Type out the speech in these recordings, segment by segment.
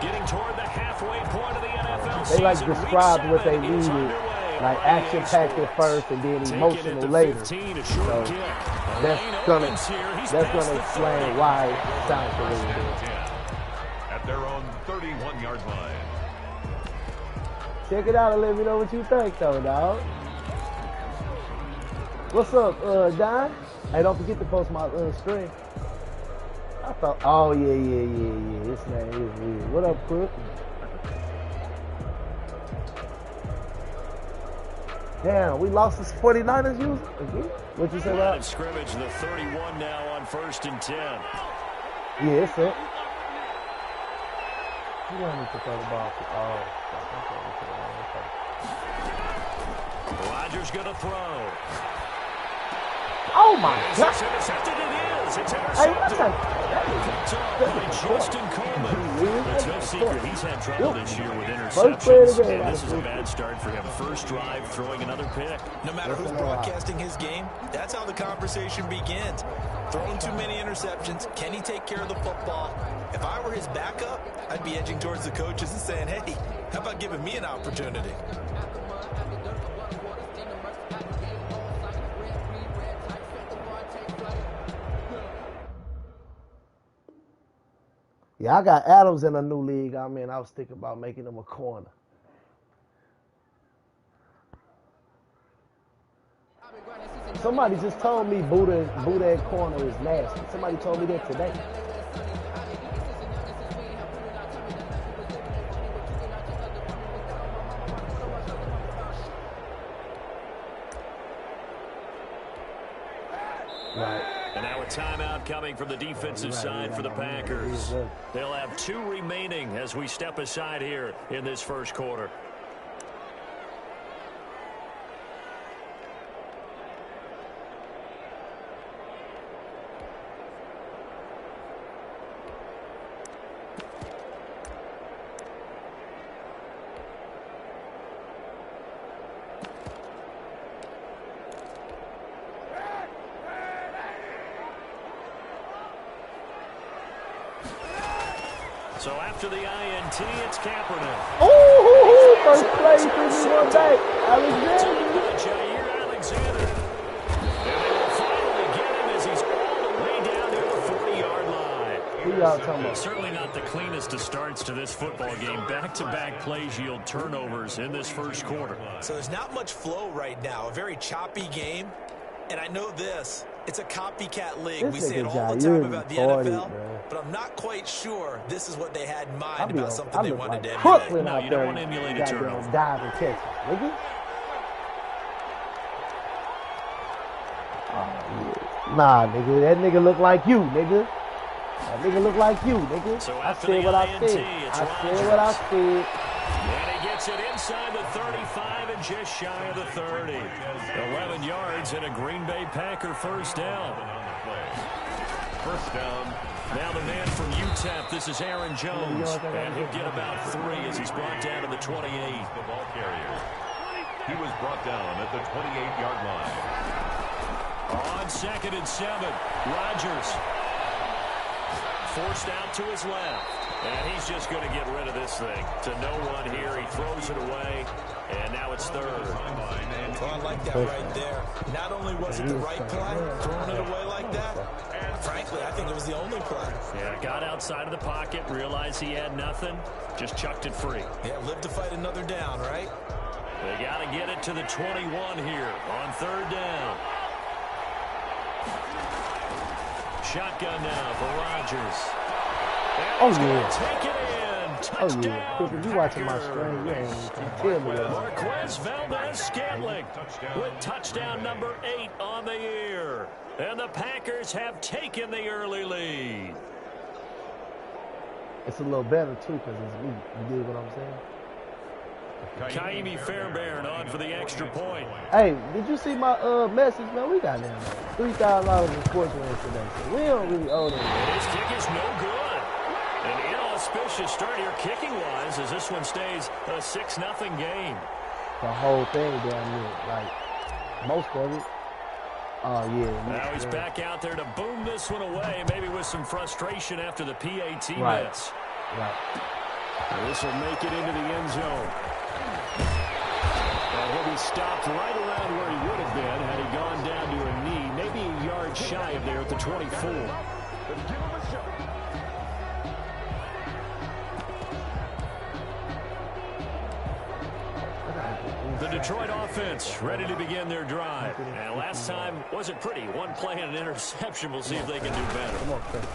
Getting toward the halfway point of the NFL They like season. described what they needed, like action-packed at first and then emotional later. So that's gonna explain why it sounds the way it is. At their own 31-yard line. Check it out and let me know what you think, though, dog. What's up, Don? Hey, don't forget to post my string. I thought, oh yeah. This name is weird. What up, Crook? Damn, we lost the 49ers user again. What you say about? Scrimmage, the 31 now on 1st and 10. Yeah, it's it. You don't need to throw the ball. Rodgers gonna throw. Oh my God! It's intercepted. It is. It's Hey, intercepted. Justin Coleman. It's no secret he's had trouble this year with interceptions, and this is a bad start for him. First drive, throwing another pick. No matter who's broadcasting his game, that's how the conversation begins. Throwing too many interceptions, can he take care of the football? If I were his backup, I'd be edging towards the coaches and saying, hey, how about giving me an opportunity? Yeah, I got Adams in a new league. I mean, I was thinking about making him a corner. Somebody just told me Buddha at corner is nasty. Somebody told me that today. Right. And now a timeout coming from the defensive side for the Packers. They'll have 2 remaining as we step aside here in this first quarter. So after the INT, it's Kaepernick. Oh, first play, 51 back. Alexander. And they will finally get him as he's all the way down near the 40-yard line. Who y'all talking about? Certainly not the cleanest of starts to this football game. Back-to-back plays yield turnovers in this first quarter. So there's not much flow right now. A very choppy game. And I know this. It's a copycat league. We say it all the time about the NFL, but I'm not quite sure this is what they had in mind about something they wanted to emulate. No, you don't want to emulate a turnover. Dive and catch it, nigga. Oh, nah, nigga. That nigga look like you, nigga. That nigga look like you, nigga. So I said what I said. I said what I said. And he gets it inside the 35 and just shy of the 30. 11 yards and a Green Bay Packer first down. First down. Now the man from UTEP, this is Aaron Jones. And he'll get about 3 as he's brought down to the 28. The ball carrier. He was brought down at the 28-yard line. On 2nd and 7, Rodgers forced out to his left. And he's just going to get rid of this thing. To no one here. He throws it away. And now it's 3rd. Well, I like that right there. Not only was it the right play, throwing it away like that, and frankly, I think it was the only play. Yeah, got outside of the pocket, realized he had nothing, just chucked it free. Yeah, live to fight another down, right? They got to get it to the 21 here on 3rd down. Shotgun now for Rodgers. Oh, yeah. Take it in. Touchdown. Oh, yeah. If you watching my screen, you ain't gonna tell me that. Marquez Valdez-Scantling with touchdown number 8 on the year. And the Packers have taken the early lead. It's a little better, too, because it's me. You dig what I'm saying? Kaimi Fairbairn on for the extra point. Hey, did you see my message, man? We got them $3,000 in sports wins today. So we don't really owe them. His kick is no good. An inauspicious start here kicking-wise as this one stays a 6-0 game. The whole thing down there, like most of it. Oh, yeah. Now he's back out there to boom this one away, maybe with some frustration after the PAT miss. Right. This will make it into the end zone. He'll be stopped right around where he would have been had he gone down to a knee, maybe a yard shy of there at the 24. The Detroit offense ready to begin their drive. And last time wasn't pretty. One play and an interception. We'll see if they can do better.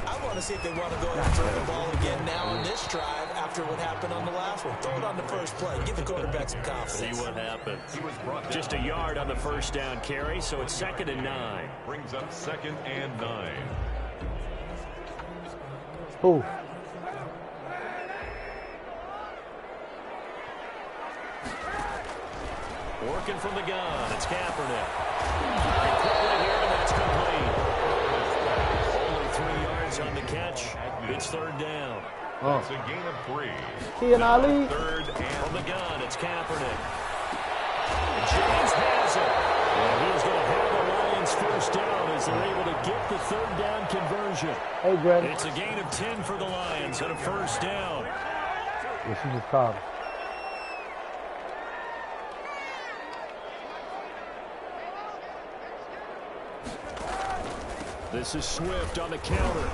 I want to see if they want to go ahead and throw the ball again now on this drive after what happened on the last one. Throw it on the first play. Give the quarterback some confidence. See what happens. Just a yard on the first down carry, so it's 2nd and 9. Brings up 2nd and 9. Ooh. Working from the gun, it's Kaepernick. Quickly here, and that's complete. Only 3 yards on the catch. It's 3rd down. It's a gain of 3. Kean Ali. 3rd and From the gun, it's Kaepernick. And James has it. And he's going to have the Lions first down as they're able to get the 3rd down conversion. Hey, Greg. It's a gain of 10 for the Lions and a first down. Yeah, she just called. This is Swift on the counter.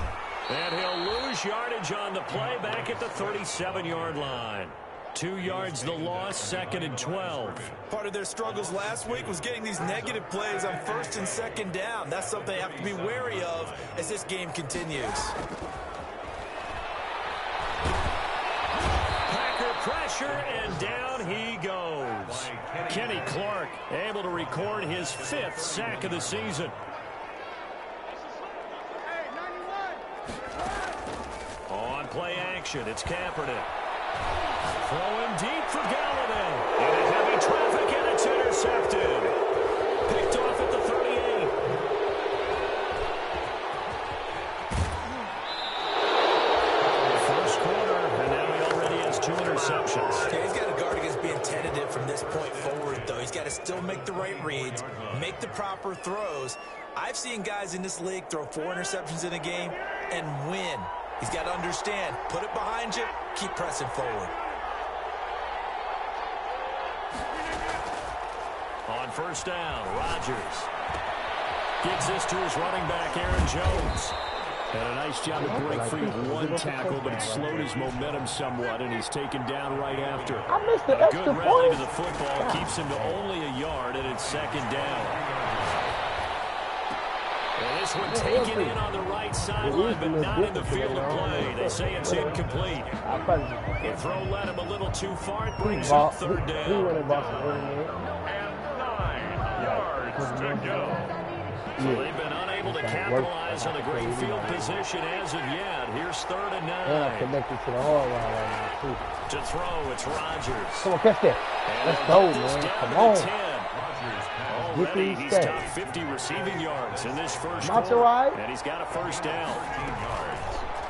And he'll lose yardage on the play back at the 37-yard line. 2 yards the loss, 2nd and 12. Part of their struggles last week was getting these negative plays on 1st and 2nd down. That's something they have to be wary of as this game continues. Packer pressure, and down he goes. Kenny Clark able to record his 5th sack of the season. On play action, it's Kaepernick. Throwing deep for Galladay. Into heavy traffic, and it's intercepted. Picked off at the 38. First quarter, and now he already has 2 interceptions. Okay, he's got to guard against being tentative from this point forward, though. He's got to still make the right reads, make the proper throws. I've seen guys in this league throw 4 interceptions in a game and win. He's got to understand, put it behind you, keep pressing forward. On first down, Rodgers gets this to his running back, Aaron Jones. And a nice job to break free of 1 tackle, but it slowed his momentum somewhat, and he's taken down right after. I missed the A extra good rally point. to the football keeps him to only a yard, and it's 2nd down. And this one taken in on the right sideline, but not in the field of play. They say it's incomplete. The throw led him a little too far. It brings up 3rd down. and 9 yards to go. So they've been unable to capitalize on the great field position as of yet. Here's 3rd and 9. Connected to the hard line right now, too. To throw, it's Rodgers. Come on, catch that. Let's go, man. Come on. Already, he's top 50 receiving yards in this first Not quarter. right. And he's got a first down.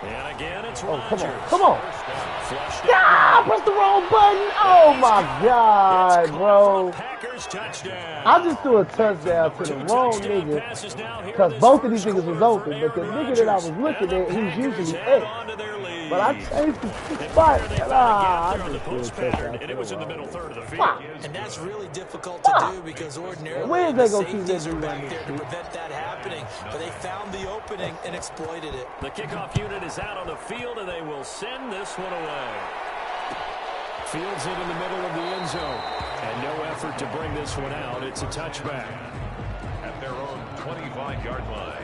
And again, it's Oh, Rodgers. come on. Flushed Ah, out. press the wrong button. Oh, my God, It's caught bro. for a Packers touchdown. I just threw a touchdown to the 2 wrong touchdown nigga passes now here because in both this of these first niggas was quarter open, for but the Aaron nigga that I was Rodgers. looking And at, the he's Packers usually add X. on to their lead. But I changed the And spot. there they And, found a gap I there on the just threw a post pattern, touchdown. and it was in the middle 3rd of the field. Fuck. And that's really difficult to do because ordinarily Where is the they gonna keep safeties that are dude back running? there to prevent that happening. But they found the opening and exploited it. The kickoff unit is out on the field, and they will send this one away. Fields it in the middle of the end zone. And no effort to bring this one out. It's a touchback. At their own 25-yard line.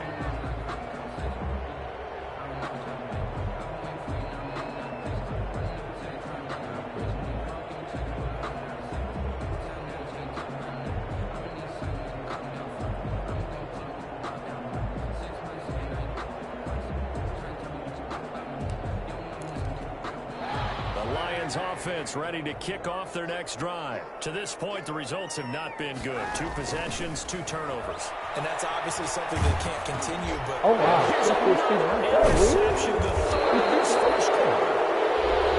Offense ready to kick off their next drive. To this point, the results have not been good. 2 possessions, 2 turnovers. And that's obviously something that can't continue. But Oh, wow. Interception, the 3rd of this first quarter.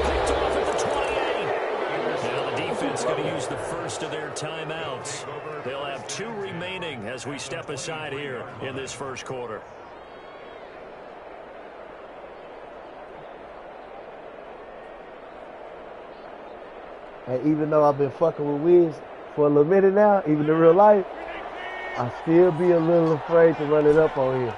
Picked off at the 28. Now the defense going to use the first of their timeouts. They'll have 2 remaining as we step aside here in this first quarter. And even though I've been fucking with Wiz for a little minute now, even in real life, I still be a little afraid to run it up on him.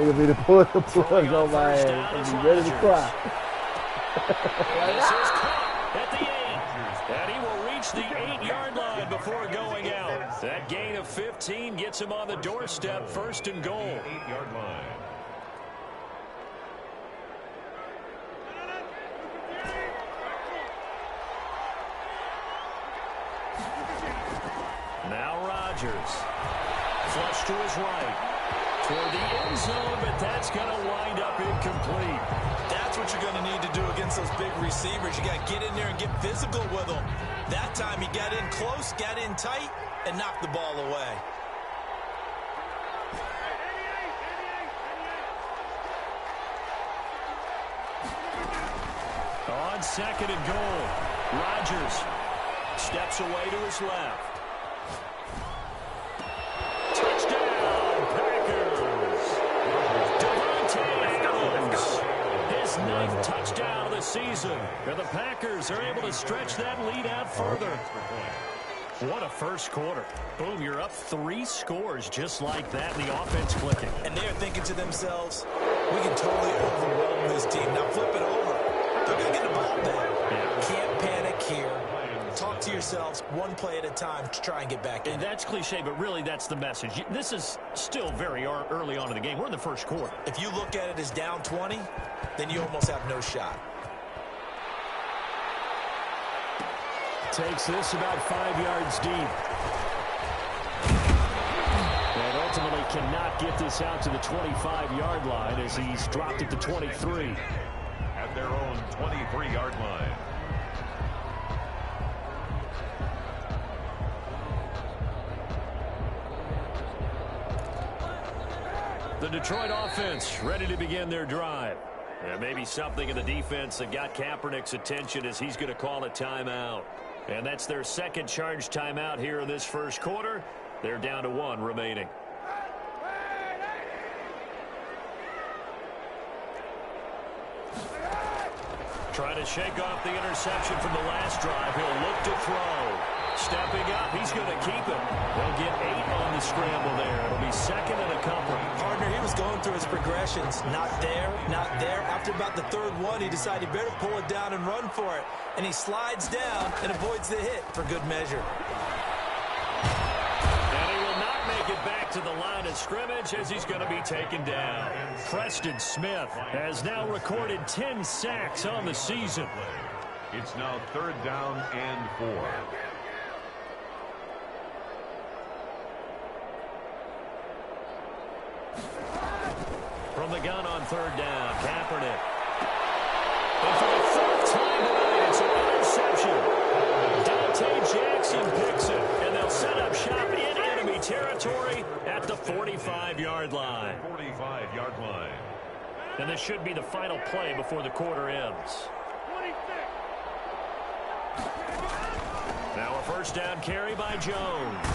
It'll be the pull the plugs on my ass. I'll be ready to cry. This is caught at the 8. And he will reach the 8-yard line before going out. That gain of 15 gets him on the doorstep, 1st and goal. 8-yard line. Now Rodgers. Flush to his right. Toward the end zone, but that's going to wind up incomplete. That's what you're going to need to do against those big receivers. You got to get in there and get physical with them. That time he got in close, got in tight, and knocked the ball away. On 2nd and goal, Rodgers steps away to his left. Touchdown, Packers. His 9th touchdown of the season. And the Packers are able to stretch that lead out further. What a first quarter. Boom, you're up 3 scores just like that, and the offense clicking. And they're thinking to themselves, we can totally overwhelm this team. Now flip it over. They're going to get the ball back. Yeah. Can't panic here. Talk to yourselves one play at a time to try and get back in. And that's cliche, but really that's the message. This is still very early on in the game. We're in the first quarter. If you look at it as down 20, then you almost have no shot. Takes this about 5 yards deep. And ultimately cannot get this out to the 25-yard line as he's dropped at the 23. At their own 23-yard line. The Detroit offense ready to begin their drive. And maybe something in the defense that got Kaepernick's attention as he's going to call a timeout. And that's their second charge timeout here in this first quarter. They're down to 1 remaining. Trying to shake off the interception from the last drive. He'll look to throw. Stepping up, he's going to keep it. They'll get 8 on the scramble there. It'll be 2nd and a couple. Partner, he was going through his progressions. Not there, not there. After about the 3rd one, he decided he better pull it down and run for it. And he slides down and avoids the hit for good measure. And he will not make it back to the line of scrimmage as he's going to be taken down. Preston Smith has now recorded 10 sacks on the season. It's now 3rd down and 4. From the gun on 3rd down, Kaepernick. And for the 4th time tonight, it's an interception. Dante Jackson picks it, and they'll set up shop in enemy territory at the 45-yard line. 45-yard line. And this should be the final play before the quarter ends. Now a 1st down carry by Jones.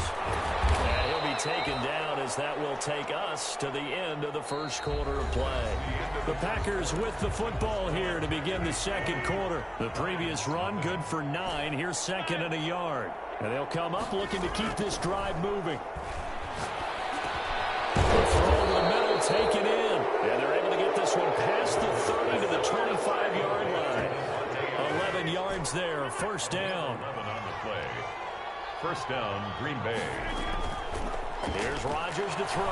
And he'll be taken down as that will take us to the end of the first quarter of play. The Packers with the football here to begin the 2nd quarter. The previous run good for 9. Here's 2nd and a yard. And they'll come up looking to keep this drive moving. Throw to the middle, taken in. And they're able to get this one past the 30 to the 25-yard line. 11 yards there, 1st down. 11 on the play. 1st down, Green Bay. Here's Rodgers to throw.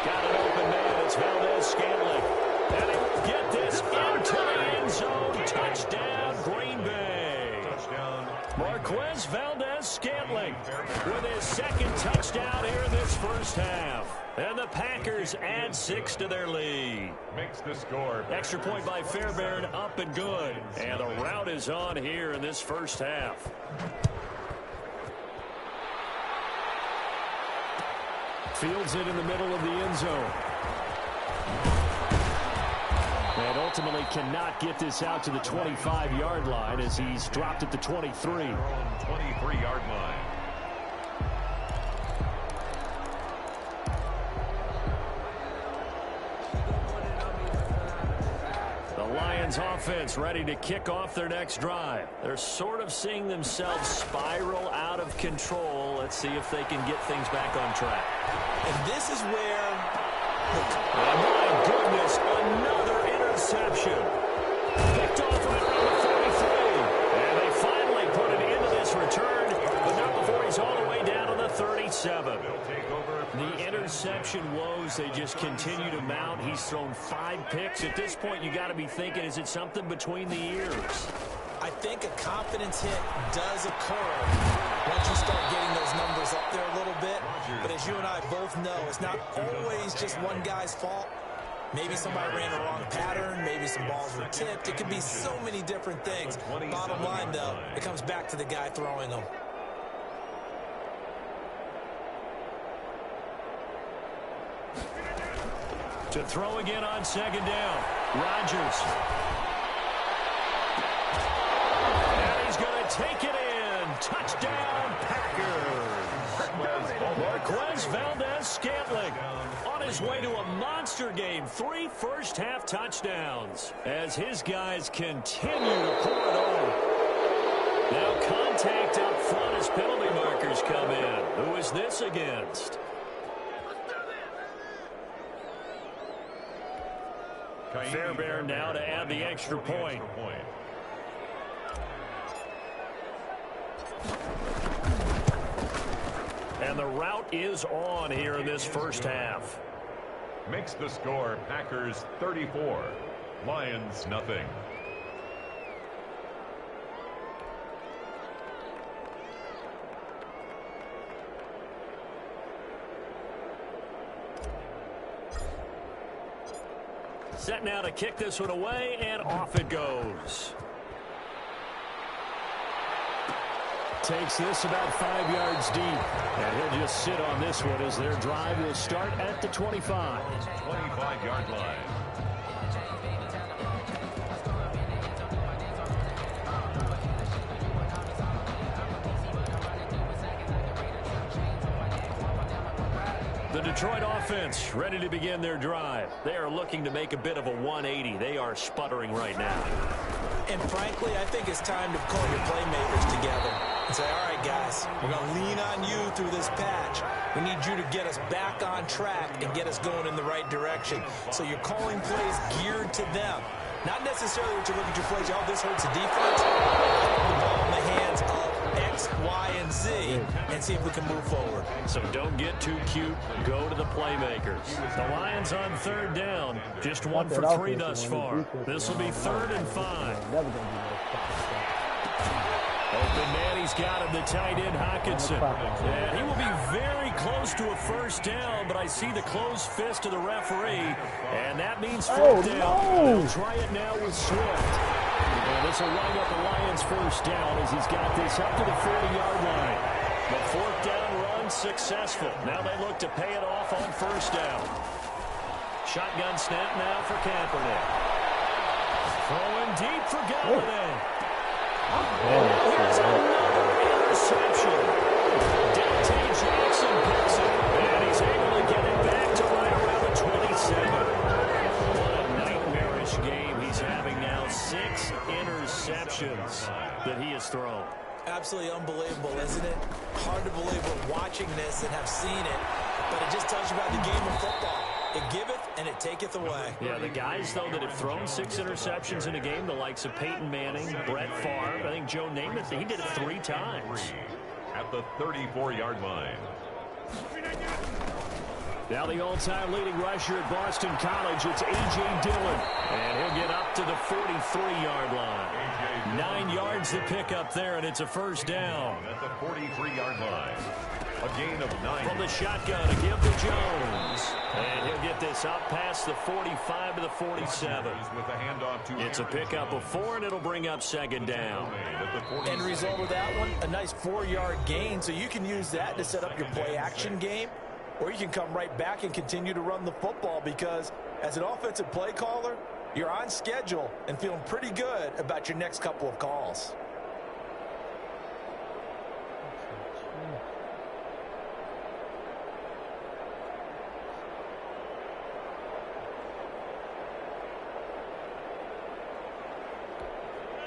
Got an open man. It's Valdez-Scantling. And he will get this into the end zone. Touchdown, Green Bay. Touchdown. Marquez Valdez-Scantling with his 2nd touchdown here in this first half. And the Packers add 6 to their lead. Makes the score. Extra point by Fairbairn, up and good. And the rout is on here in this first half. Fields it in the middle of the end zone. And ultimately cannot get this out to the 25-yard line as he's dropped at the 23. 23-yard line. The line Lions offense ready to kick off their next drive. They're sort of seeing themselves spiral out of control. Let's see if they can get things back on track. And this is where... Oh, my goodness, another interception. Picked off right around the 43. And they finally put it into this return, but not before he's all the way down to the 37. The interception woes, they just continue to mount. He's thrown 5 picks. At this point, you got to be thinking, is it something between the ears? I think a confidence hit does occur once you start getting those numbers up there a little bit. But as you and I both know, it's not always just one guy's fault. Maybe somebody ran a wrong pattern. Maybe some balls were tipped. It could be so many different things. Bottom line, though, it comes back to the guy throwing them. To throw again on second down. Rodgers. And he's going to take it in. Touchdown, Packers. Gwiz Valdez-Scantling on his way to a monster game. 3 first-half touchdowns as his guys continue to pour it on. Now contact up front as penalty markers come in. Who is this against? Fairbairn now to add the extra point. And the route is on here in this first half. Makes the score Packers 34, Lions nothing. Set now to kick this one away, and off it goes. Takes this about 5 yards deep. And he'll just sit on this one as their drive will start at the 25. 25-yard line. The Detroit offense ready to begin their drive. They are looking to make a bit of a 180. They are sputtering right now. And frankly, I think it's time to call your playmakers together and say, all right, guys, we're going to lean on you through this patch. We need you to get us back on track and get us going in the right direction. So you're calling plays geared to them. Not necessarily what you look at your plays, oh, this hurts the defense. Put the ball in the hands of X, Y, and Z and see if we can move forward. So don't get too cute. Go to the playmakers. The Lions on third down. Just 1 for 3 thus far. This will be 3rd and 5. Open man, he's got him, the tight end, Hockenson. And he will be very close to a first down, but I see the closed fist of the referee, and that means 4th down. They'll try it now with Swift. And this will wind up the Lions' first down as he's got this up to the 40-yard line. The 4th down run successful. Now they look to pay it off on first down. Shotgun snap now for Kaepernick. Throwing deep for Galladay. Here's another interception. Dante Jackson picks it, and he's able to get it back to right around the 27. What a nightmarish game he's having now. 6 interceptions that he has thrown. Absolutely unbelievable, isn't it? Hard to believe we're watching this and have seen it, but it just tells you about the game of football. It giveth and it taketh away. Yeah, the guys, though, that have thrown 6 interceptions in a game, the likes of Peyton Manning, Brett Favre, I think Joe Namath, he did it 3 times. At the 34-yard line. Now the all-time leading rusher at Boston College, it's A.J. Dillon. And he'll get up to the 43-yard line. 9 yards to pick up there, and it's a first down. At the 43-yard line. A gain of 9. From the shotgun to give to Jones. And he'll get this up past the 45 to the 47. It's a pickup of 4, and it'll bring up second down. End result of that one, a nice 4-yard gain, so you can use that to set up your play-action game, or you can come right back and continue to run the football because as an offensive play caller, you're on schedule and feeling pretty good about your next couple of calls.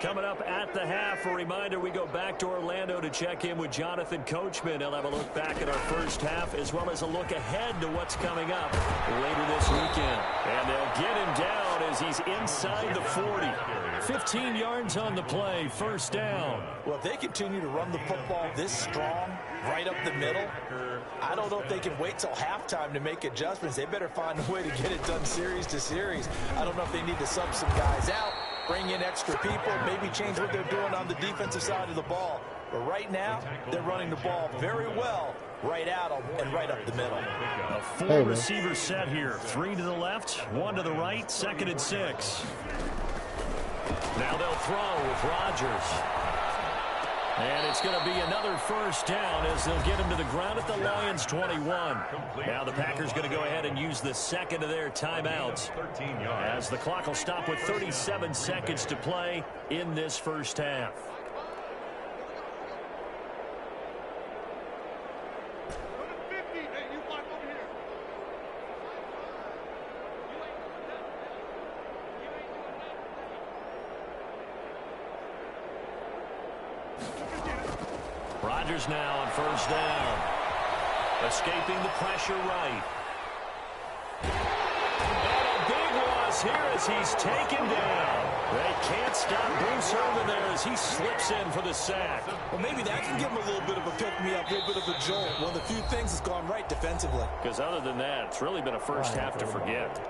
Coming up at the half, a reminder, we go back to Orlando to check in with Jonathan Coachman. He'll have a look back at our first half as well as a look ahead to what's coming up later this weekend. And they'll get him down as he's inside the 40. 15 yards on the play, first down. Well, if they continue to run the football this strong, right up the middle, I don't know if they can wait till halftime to make adjustments. They better find a way to get it done series to series. I don't know if they need to sub some guys out, bring in extra people, maybe change what they're doing on the defensive side of the ball. But right now, they're running the ball very well, right at them and right up the middle. A full receiver set here. 3 to the left, 1 to the right, 2nd and 6. Now they'll throw with Rodgers. And it's going to be another first down as they'll get him to the ground at the Lions' 21. Now the Packers going to go ahead and use the second of their timeouts as the clock will stop with 37 seconds to play in this first half. Rodgers now on first down. Escaping the pressure right. And a big loss here as he's taken down. They can't stop Bruce Irvin there as he slips in for the sack. Well, maybe that can give him a little bit of a pick-me-up, a little bit of a jolt. One of the few things that's gone right defensively. Because other than that, it's really been a first half to forget.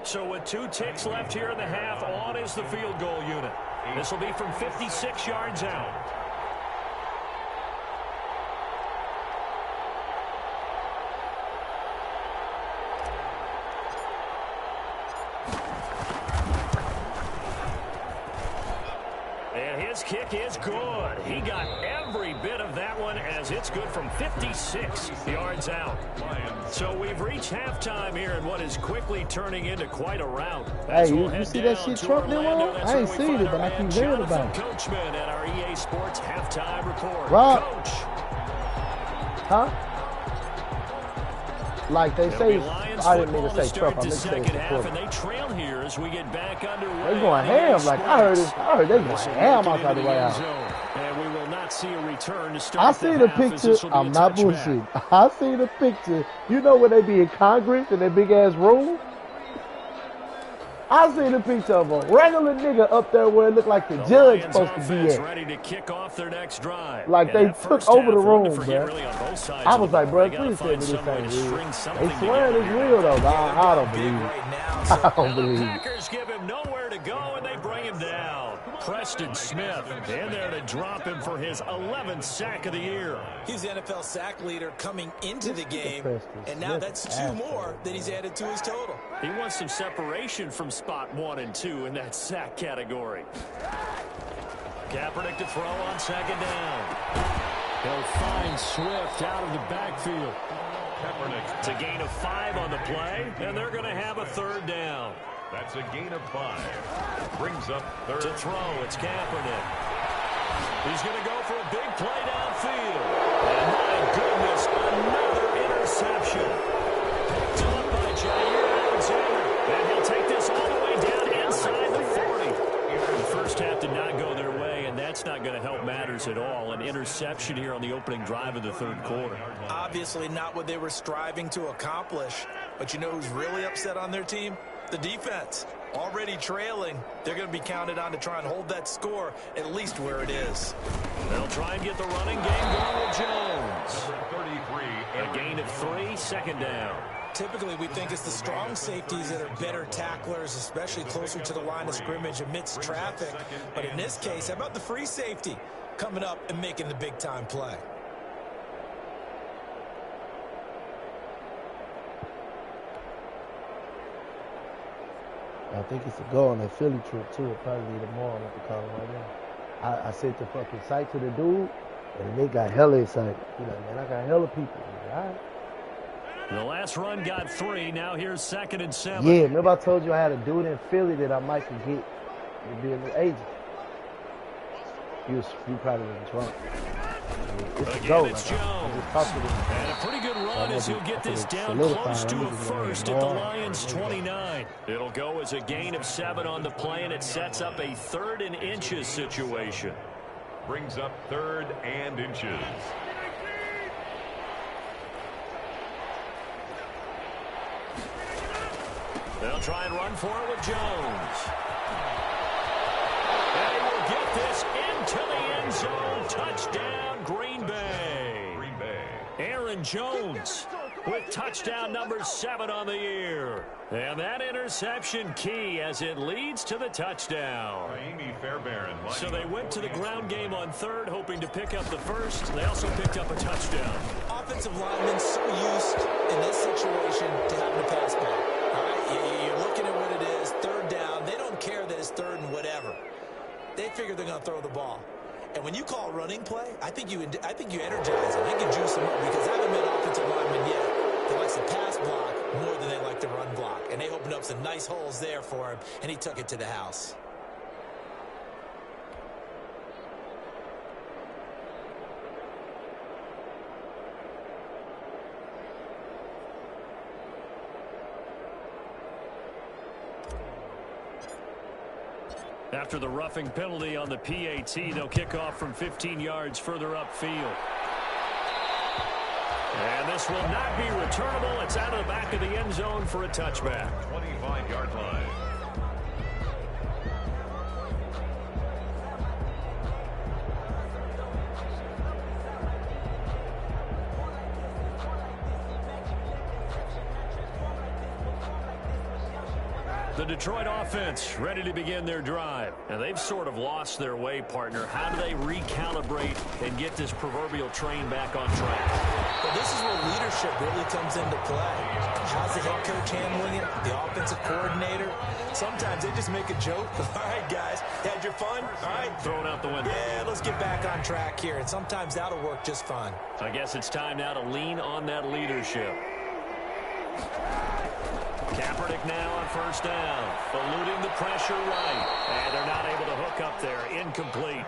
So with 2 ticks left here in the half, on is the field goal unit. This will be from 56 yards out. And his kick is good. He got every bit of that one as it's good from 56 yards out. So we've reached halftime here in what is quickly turning into quite a rout. Hey, you see that shit Trump did on? I ain't seen it, but I keep hearing about it. Coachman at our EA Sports halftime report. Rob. Coach. Huh? Like they say, I didn't mean to say Trump. I meant to say half, and they trail here as we get back underway. They going ham. Like I heard they going ham outside the White House. And we will not see a return to start. I see the picture. I'm not bullshitting. I see the picture. You know when they be in Congress in that big ass room? I see the picture of a regular nigga up there where it looked like the judge supposed to be at. Ready to kick off their next drive. Like they took over the room, bro. Really I was like, bro, please tell me this ain't real. They swear it's real though. I don't believe it. I don't believe it. The Packers give him nowhere to go and they bring him down. Preston Smith in there to drop him for his 11th sack of the year. He's the NFL sack leader coming into the game, and now that's 2 more that he's added to his total. He wants some separation from spot 1 and 2 in that sack category. Kaepernick to throw on second down. He'll find Swift out of the backfield. Kaepernick. It's a gain of 5 on the play, and they're going to have a third down. That's a gain of 5. Brings up third. To throw, it's Kaepernick. He's going to go for a big play downfield. And my goodness, another interception. Picked up by Jair Alexander. And he'll take this all the way down inside the 40. The first half did not go their way, and that's not going to help matters at all. An interception here on the opening drive of the third quarter. Obviously not what they were striving to accomplish. But you know who's really upset on their team? The defense. Already trailing. They're going to be counted on to try and hold that score at least where it is. They'll try and get the running game going with Jones. 33. A gain of 3, second down. Typically, we think it's the strong safeties that are better tacklers, especially closer to the line of scrimmage amidst traffic. But in this case, how about the free safety coming up and making the big-time play? I think it's a go on that Philly trip, too. It'll probably be tomorrow. I'm going to call him right now. I sent the fucking site to the dude, and they got hella excited. He's like, man, I got hella people. Like, all right. The last run got 3. Now here's 2nd and 7. Yeah, remember I told you I had a dude in Philly that I might could get to be an agent. He probably was drunk. Again, it's Jones. And a pretty good run as he'll get this down close to a first at the Lions' 29. It'll go as a gain of 7 on the play, and it sets up a 3rd and inches situation. Brings up 3rd and inches. They'll try and run for it with Jones. And he will get this into the end zone. Touchdown, Green Bay. Green Bay. Aaron Jones with touchdown number 7 on the year. And that interception key as it leads to the touchdown. Amy Fairbairn. So they went to the ground game on 3rd, hoping to pick up the first. They also picked up a touchdown. Offensive linemen so used in this situation to having a pass back. All right, you're looking at what it is, 3rd down. They don't care that it's 3rd and whatever. They figure they're going to throw the ball. And when you call a running play, I think you energize them. I think you juice them up because I haven't met offensive linemen yet that likes to pass block more than they like to run block. And they opened up some nice holes there for him, and he took it to the house. After the roughing penalty on the PAT, they'll kick off from 15 yards further upfield. And this will not be returnable. It's out of the back of the end zone for a touchback. 25-yard line. The Detroit offense ready to begin their drive. And they've sort of lost their way, partner. How do they recalibrate and get this proverbial train back on track? Well, this is where leadership really comes into play. How's the head coach handling it? The offensive coordinator? Sometimes they just make a joke. All right, guys, had your fun? All right. Throw it out the window. Yeah, let's get back on track here. And sometimes that'll work just fine. I guess it's time now to lean on that leadership. Kaepernick now on 1st down, eluding the pressure right, and they're not able to hook up there. Incomplete.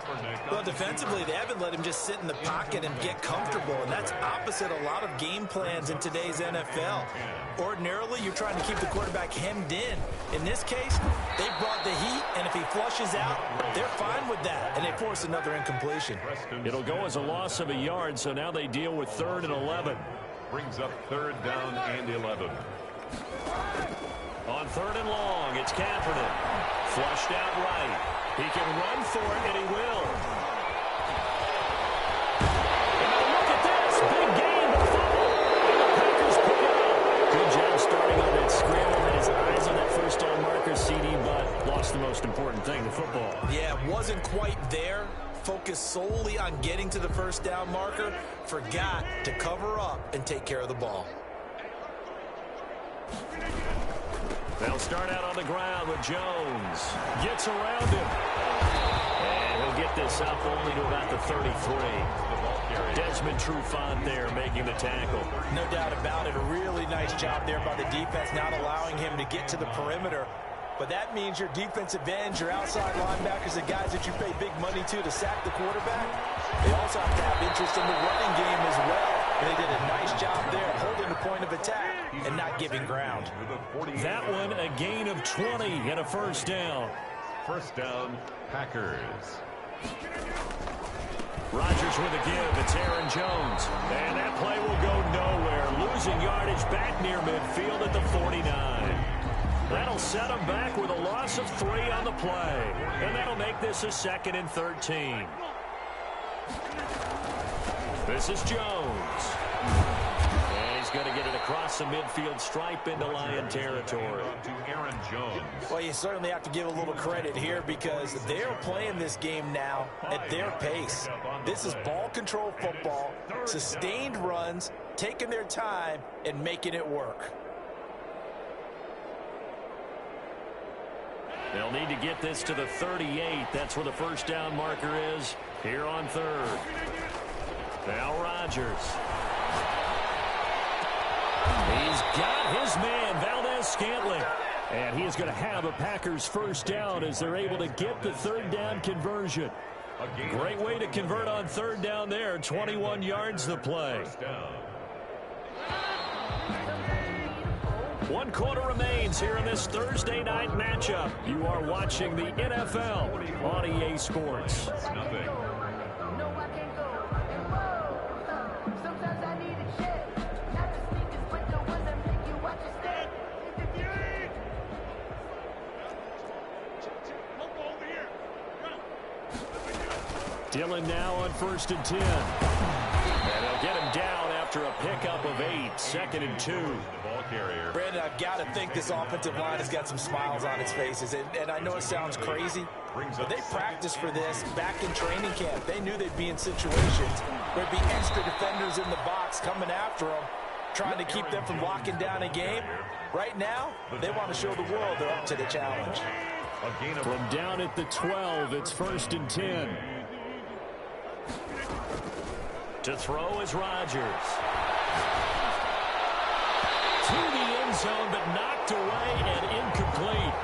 Well, defensively, they haven't let him just sit in the pocket and get comfortable, and that's opposite a lot of game plans in today's NFL. Ordinarily, you're trying to keep the quarterback hemmed in. In this case, they brought the heat, and if he flushes out, they're fine with that, and they force another incompletion. It'll go as a loss of a yard, so now they deal with 3rd and 11. Brings up 3rd down and 11. On 3rd and long, it's Kaepernick. Flushed out right. He can run for it, and he will. And now look at this. Big gain, but fumble. And the Packers pick it up. Good job starting on that scramble. Had his eyes on that 1st down marker, CD, but lost the most important thing, the football. Yeah, wasn't quite there. Focused solely on getting to the 1st down marker. Forgot to cover up and take care of the ball. They'll start out on the ground with Jones. Gets around him. And he'll get this up only to about the 33. Desmond Trufant there making the tackle. No doubt about it. A really nice job there by the defense, not allowing him to get to the perimeter. But that means your defensive ends, your outside linebackers, the guys that you pay big money to sack the quarterback, they also have to have interest in the running game as well. And they did a nice job there holding the point of attack and not giving ground. That one a gain of 20 and a 1st down. 1st down, Packers. Rodgers with a give. It's Aaron Jones. And that play will go nowhere. Losing yardage back near midfield at the 49. That'll set them back with a loss of 3 on the play. And that'll make this a 2nd and 13. This is Jones. And he's going to get it across the midfield stripe into Lion territory. To Aaron Jones. Well, you certainly have to give a little credit here because they're playing this game now at their pace. This is ball control football, sustained runs, taking their time, and making it work. They'll need to get this to the 38. That's where the 1st down marker is here on 3rd. Now Rodgers. He's got his man, Valdez-Scantling. And he is going to have a Packers 1st down as they're able to get the 3rd down conversion. Great way to convert on third down there. 21 yards the play. 1 quarter remains here in this Thursday night matchup. You are watching the NFL on EA Sports. Nothing. Dillon now on 1st and 10. And they'll get him down after a pickup of 8. 2nd and 2. Brandon, I've got to think this offensive line has got some smiles on its faces. And I know it sounds crazy, but they practiced for this back in training camp. They knew they'd be in situations where there'd be extra defenders in the box coming after them, trying to keep them from locking down a game. Right now, they want to show the world they're up to the challenge. From down at the 12, it's 1st and 10. To throw is Rodgers. To the end zone, but knocked away and incomplete.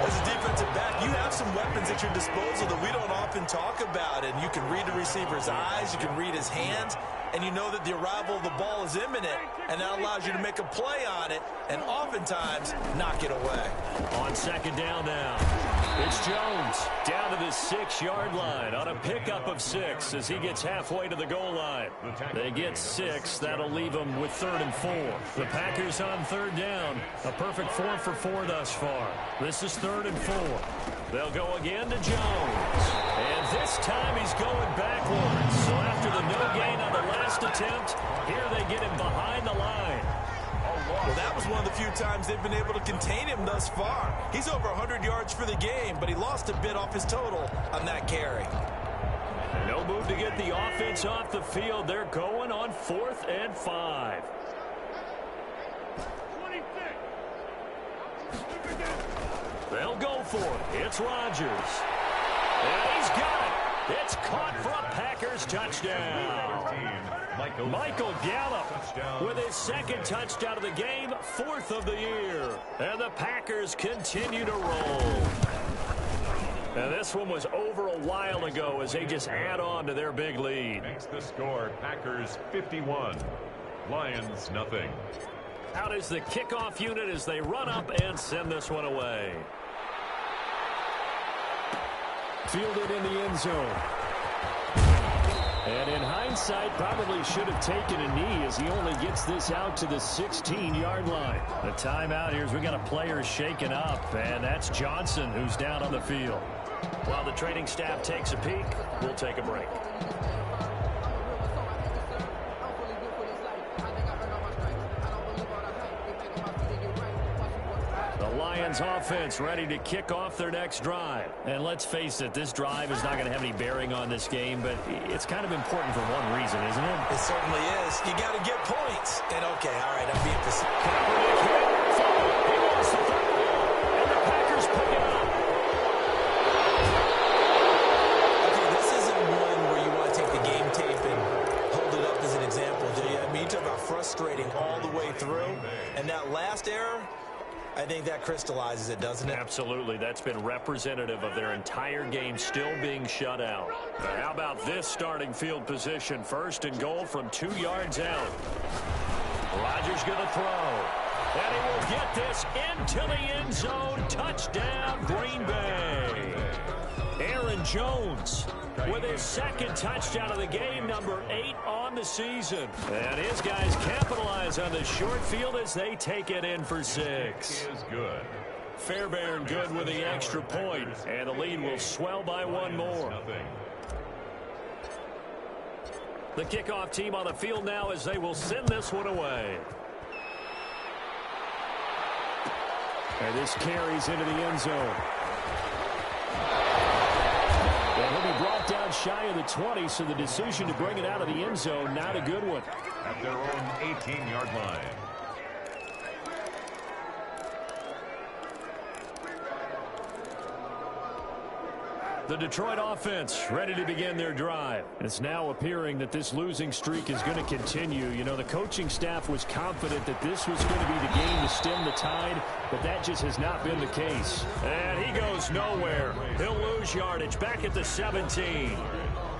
As a defensive back, you have some weapons at your disposal that we don't often talk about. And you can read the receiver's eyes, you can read his hands, and you know that the arrival of the ball is imminent. And that allows you to make a play on it and oftentimes knock it away. On 2nd down now, it's Jones down to the 6-yard line on a pickup of 6 as he gets halfway to the goal line. They get 6. That'll leave them with 3rd and 4. The Packers on 3rd down. A perfect 4 for 4 thus far. This is 3rd and 4. They'll go again to Jones. And this time he's going backwards. So after the no gain on the last attempt, here they get him behind the line. Well, that was one of the few times they've been able to contain him thus far. He's over 100 yards for the game, but he lost a bit off his total on that carry. No move to get the offense off the field. They're going on 4th and 5. They'll go for it. It's Rodgers. And he's got it. It's caught for a Packers touchdown. Michael Gallup with his 2nd touchdown of the game, 4th of the year. And the Packers continue to roll. And this one was over a while ago as they just add on to their big lead. Makes the score Packers 51, Lions nothing. Out is the kickoff unit as they run up and send this one away. Fielded in the end zone. And in hindsight, probably should have taken a knee as he only gets this out to the 16-yard line. The timeout here is we got a player shaken up, and that's Johnson who's down on the field. While the training staff takes a peek, we'll take a break. Lions offense ready to kick off their next drive. And let's face it, this drive is not going to have any bearing on this game, but it's kind of important for one reason, isn't it? It certainly is. You got to get points. And okay, all right, I'm being specific. He wants the third, and the Packers pick it up. Okay, this isn't one where you want to take the game tape and hold it up as an example, do you? I mean, you talk about frustrating all the way through, and that last error, I think that crystallizes it, doesn't it? Absolutely. That's been representative of their entire game still being shut out. How about this starting field position? 1st and goal from 2 yards out. Rodgers going to throw. And he will get this into the end zone. Touchdown, Green Bay. Aaron Jones with his 2nd touchdown of the game, number 8 on the season. And his guys capitalize on the short field as they take it in for 6. Is good. Fairbairn good with the extra point, and the lead will swell by 1 more. The kickoff team on the field now as they will send this one away. And this carries into the end zone. And he'll be brought down shy of the 20, so the decision to bring it out of the end zone, not a good one. At their own 18-yard line. The Detroit offense ready to begin their drive. It's now appearing that this losing streak is going to continue. You know, the coaching staff was confident that this was going to be the game to stem the tide, but that just has not been the case. And he goes nowhere. He'll lose yardage back at the 17.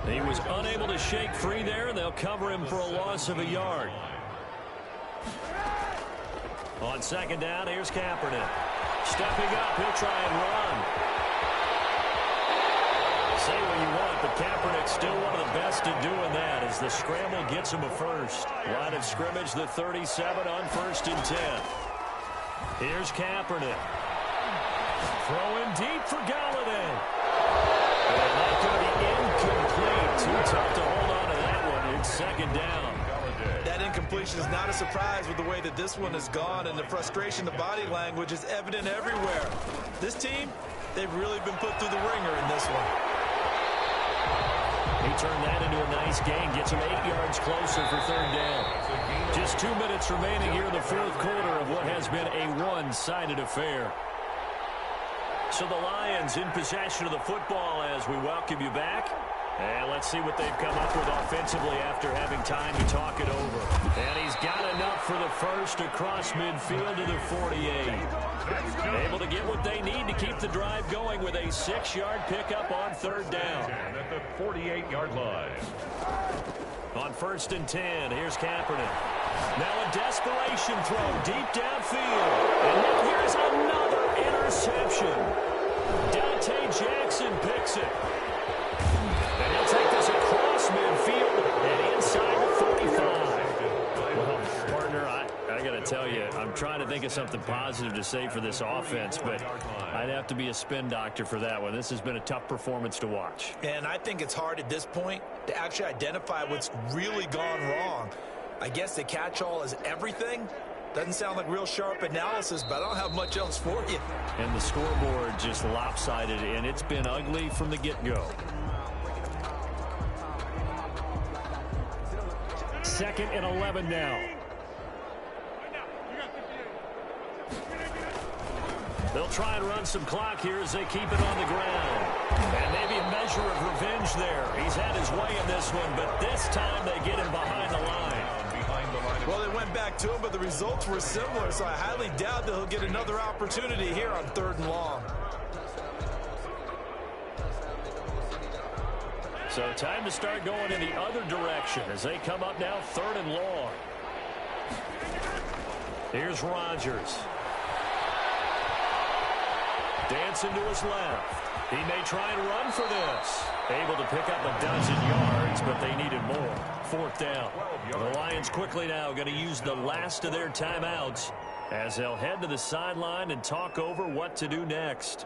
He was unable to shake free there, and they'll cover him for a loss of a yard. On second down, here's Kaepernick. Stepping up, he'll try and run. Say what you want, but Kaepernick's still one of the best at doing that as the scramble gets him a first. Line of scrimmage, the 37 on 1st and 10. Here's Kaepernick. Throwing deep for Galladay. And that's going to be incomplete. Too tough to hold on to that one. It's second down. That incompletion is not a surprise with the way that this one has gone, and the frustration, the body language is evident everywhere. This team, they've really been put through the ringer in this one. He turned that into a nice gain, gets him 8 yards closer for third down. Just 2 minutes remaining here in the fourth quarter of what has been a one-sided affair. So the Lions in possession of the football as we welcome you back. And let's see what they've come up with offensively after having time to talk it over. And he's got enough for the first across midfield to the 48. Able to get what they need to keep the drive going with a 6-yard pickup on third down. At the 48-yard line. On 1st and 10, here's Kaepernick. Now a desperation throw deep downfield. And then here's another interception. Dante Jackson picks it. And he'll take this across midfield and inside the 45. Well, partner, I got to tell you, I'm trying to think of something positive to say for this offense, but I'd have to be a spin doctor for that one. This has been a tough performance to watch. And I think it's hard at this point to actually identify what's really gone wrong. I guess the catch-all is everything. Doesn't sound like real sharp analysis, but I don't have much else for you. And the scoreboard just lopsided, and it's been ugly from the get-go. 2nd and 11 now. They'll try and run some clock here as they keep it on the ground. And maybe a measure of revenge there. He's had his way in this one, but this time they get him behind the line. Well, they went back to him, but the results were similar, so I highly doubt that he'll get another opportunity here on 3rd and long. So time to start going in the other direction as they come up now 3rd and long. Here's Rodgers. Dancing to his left. He may try and run for this. Able to pick up a dozen yards, but they needed more. 4th down. The Lions quickly now going to use the last of their timeouts as they'll head to the sideline and talk over what to do next.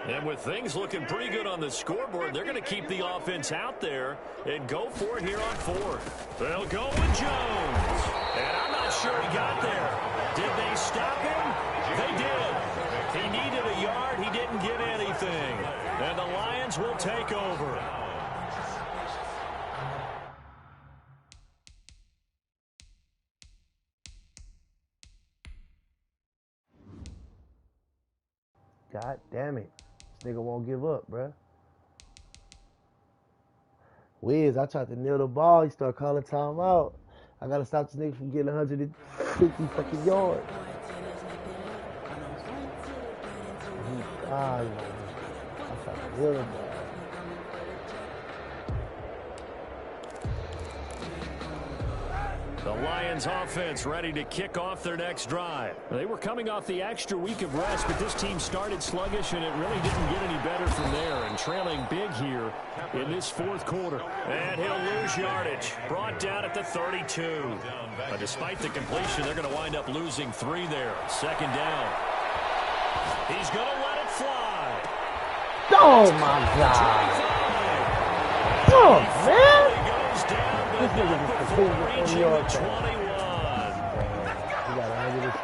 And with things looking pretty good on the scoreboard, they're going to keep the offense out there and go for it here on 4th. They'll go with Jones. And I'm not sure he got there. Did they stop him? They did. He needed a yard. He didn't get anything. And the Lions will take over. God damn it. This nigga won't give up, bruh. Gwiz, I tried to kneel the ball. He started calling timeout. I got to stop this nigga from getting 150 fucking yards. I tried to kneel the ball. The Lions offense ready to kick off their next drive. They were coming off the extra week of rest, but this team started sluggish, and it really didn't get any better from there. And trailing big here in this 4th quarter. And he'll lose yardage. Brought down at the 32. But despite the completion, they're going to wind up losing 3 there. 2nd down. He's going to let it fly. Oh, my God. Oh, man. This nigga just completely on your thing.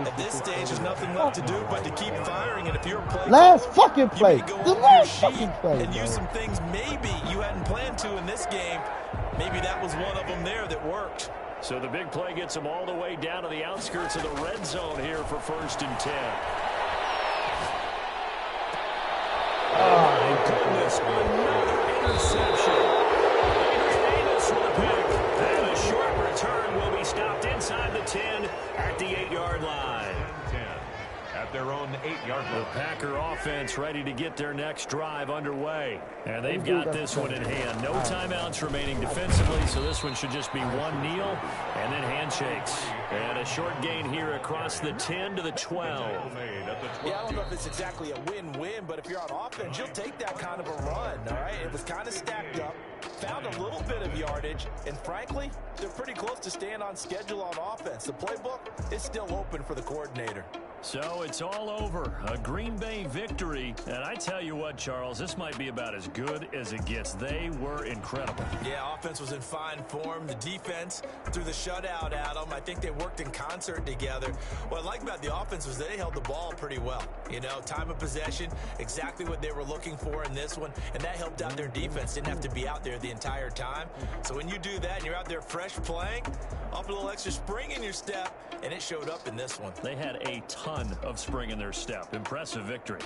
At this stage, there's nothing left to do but to keep firing. And if you're a player, last fucking play, the last fucking play, and use some things maybe you hadn't planned to in this game. Maybe that was one of them there that worked. So the big play gets them all the way down to the outskirts of the red zone here for 1st and 10. Oh, my goodness. Another interception. Davis with a pick. And a short return will be stopped inside the 10 at the 8-yard line. 10 at their own 8-yard line. The Packer offense ready to get their next drive underway. And they've got this one in hand. No timeouts remaining defensively, so this one should just be one kneel and then handshakes. And a short gain here across the 10 to the 12. Yeah, I don't know if it's exactly a win-win, but if you're on offense, you'll take that kind of a run, all right? It was kind of stacked up, found a little bit of yardage, and frankly, they're pretty close to staying on schedule on offense. The playbook is still open for the coordinator. So it's all over. A Green Bay victory. And I tell you what, Charles, this might be about as good as it gets. They were incredible. Yeah, offense was in fine form. The defense threw the shutout at them. I think they worked in concert together. What I like about the offense was they held the ball pretty well. You know, time of possession, exactly what they were looking for in this one. And that helped out their defense. Didn't have to be out there the entire time. So when you do that and you're out there fresh playing, off a little extra spring in your step, and it showed up in this one. They had a ton of spring in their step. Impressive victory.